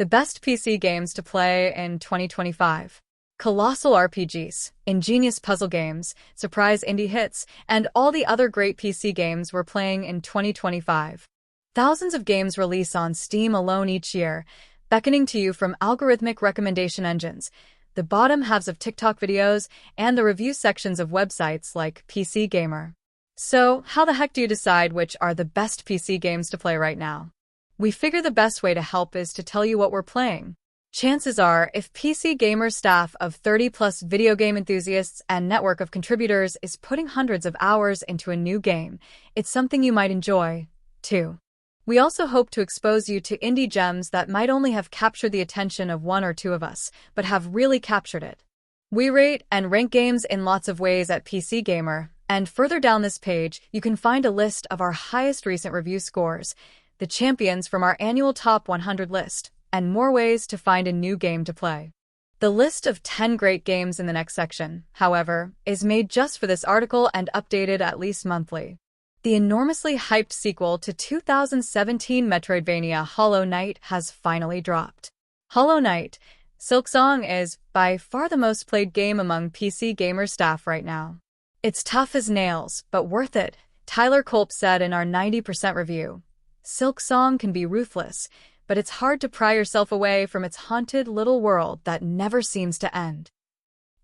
The best PC games to play in 2025. Colossal RPGs, ingenious puzzle games, surprise indie hits, and all the other great PC games we're playing in 2025. Thousands of games release on Steam alone each year, beckoning to you from algorithmic recommendation engines, the bottom halves of TikTok videos, and the review sections of websites like PC Gamer. So, how the heck do you decide which are the best PC games to play right now? We figure the best way to help is to tell you what we're playing. Chances are, if PC Gamer's staff of 30-plus video game enthusiasts and network of contributors is putting hundreds of hours into a new game, it's something you might enjoy, too. We also hope to expose you to indie gems that might only have captured the attention of one or two of us, but have really captured it. We rate and rank games in lots of ways at PC Gamer, and further down this page, you can find a list of our highest recent review scores, the champions from our annual Top 100 list, and more ways to find a new game to play. The list of 10 great games in the next section, however, is made just for this article and updated at least monthly. The enormously hyped sequel to 2017 Metroidvania Hollow Knight has finally dropped. Hollow Knight, Silksong is by far the most played game among PC Gamer staff right now. It's tough as nails, but worth it, Tyler Culp said in our 90% review. Silksong can be ruthless, but it's hard to pry yourself away from its haunted little world that never seems to end.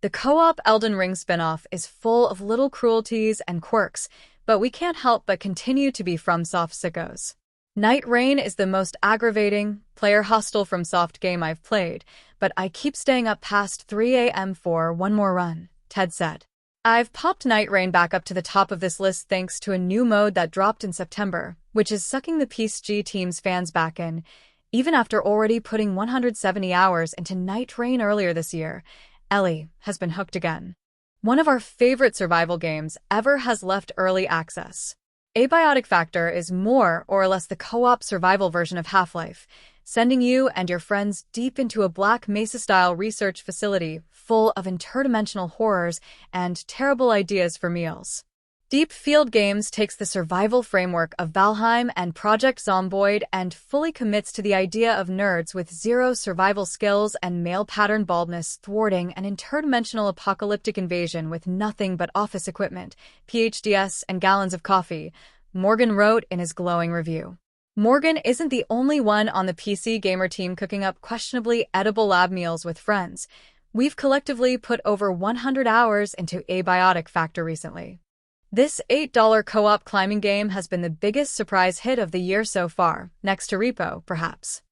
The co-op Elden Ring spin-off is full of little cruelties and quirks, but we can't help but continue to be FromSoft sickos. Night Rain is the most aggravating, player-hostile FromSoft game I've played, but I keep staying up past 3 a.m. for one more run, Ted said. I've popped Night Rain back up to the top of this list thanks to a new mode that dropped in September, which is sucking the PSG team's fans back in, even after already putting 170 hours into Night Rain earlier this year. Ellie has been hooked again. One of our favorite survival games ever has left early access. Abiotic Factor is more or less the co-op survival version of Half-Life, sending you and your friends deep into a Black Mesa-style research facility full of interdimensional horrors and terrible ideas for meals. Deep Field Games takes the survival framework of Valheim and Project Zomboid and fully commits to the idea of nerds with zero survival skills and male pattern baldness thwarting an interdimensional apocalyptic invasion with nothing but office equipment, PhDs, and gallons of coffee, Morgan wrote in his glowing review. Morgan isn't the only one on the PC Gamer team cooking up questionably edible lab meals with friends. We've collectively put over 100 hours into Abiotic Factor recently. This $8 co-op climbing game has been the biggest surprise hit of the year so far, next to Repo, perhaps.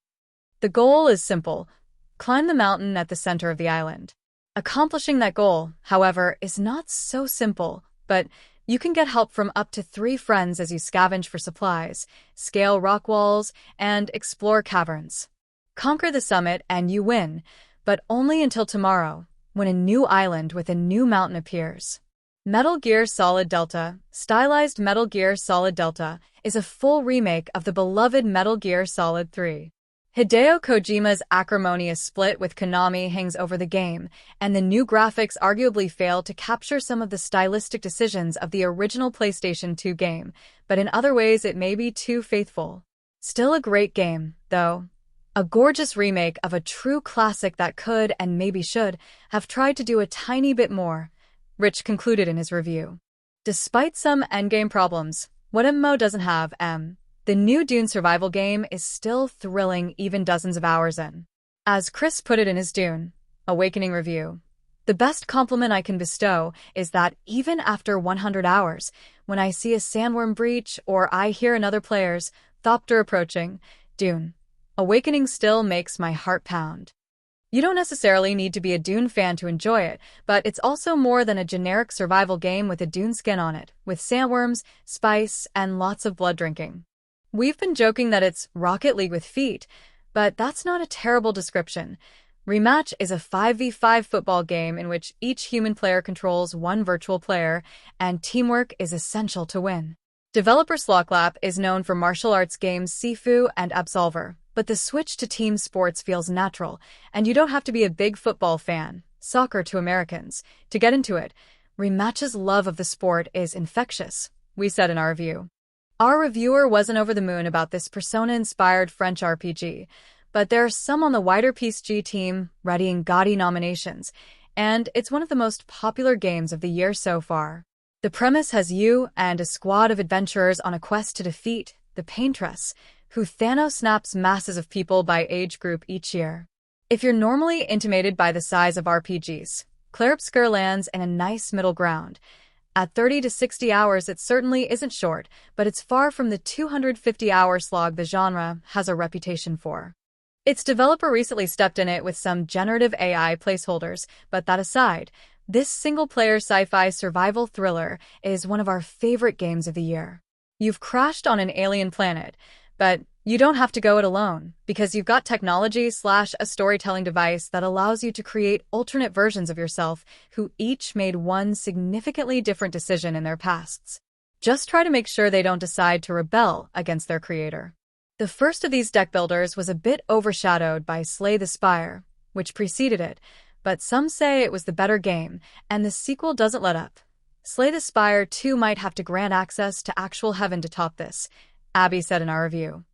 The goal is simple: climb the mountain at the center of the island. Accomplishing that goal, however, is not so simple, but you can get help from up to 3 friends as you scavenge for supplies, scale rock walls, and explore caverns. Conquer the summit and you win, but only until tomorrow, when a new island with a new mountain appears. Metal Gear Solid Delta, stylized Metal Gear Solid Delta, is a full remake of the beloved Metal Gear Solid 3. Hideo Kojima's acrimonious split with Konami hangs over the game, and the new graphics arguably fail to capture some of the stylistic decisions of the original PlayStation 2 game, but in other ways it may be too faithful. Still a great game, though. A gorgeous remake of a true classic that could, and maybe should, have tried to do a tiny bit more, Rich concluded in his review. Despite some endgame problems, what MMO doesn't have, the new Dune survival game is still thrilling even dozens of hours in. As Chris put it in his Dune Awakening review, the best compliment I can bestow is that even after 100 hours, when I see a sandworm breach or I hear another player's thopter approaching, Dune Awakening still makes my heart pound. You don't necessarily need to be a Dune fan to enjoy it, but it's also more than a generic survival game with a Dune skin on it, with sandworms, spice, and lots of blood drinking. We've been joking that it's Rocket League with feet, but that's not a terrible description. Rematch is a 5v5 football game in which each human player controls one virtual player, and teamwork is essential to win. Developer Slocklap is known for martial arts games Sifu and Absolver, but the switch to team sports feels natural, and you don't have to be a big football fan, soccer to Americans, to get into it. Rematch's love of the sport is infectious, we said in our review. Our reviewer wasn't over the moon about this Persona-inspired French RPG, but there are some on the wider PSG team readying gaudy nominations, and it's one of the most popular games of the year so far. The premise has you and a squad of adventurers on a quest to defeat the Paintress, who Thanos snaps masses of people by age group each year. If you're normally intimidated by the size of RPGs, Clair Obscur lands in a nice middle ground. At 30 to 60 hours, it certainly isn't short, but it's far from the 250-hour slog the genre has a reputation for. Its developer recently stepped in it with some generative AI placeholders, but that aside, this single-player sci-fi survival thriller is one of our favorite games of the year. You've crashed on an alien planet, but you don't have to go it alone, because you've got technology/a storytelling device that allows you to create alternate versions of yourself who each made one significantly different decision in their pasts. Just try to make sure they don't decide to rebel against their creator. The first of these deck builders was a bit overshadowed by Slay the Spire, which preceded it, but some say it was the better game, and the sequel doesn't let up. Slay the Spire 2 might have to grant access to actual heaven to top this, Abby said in our review.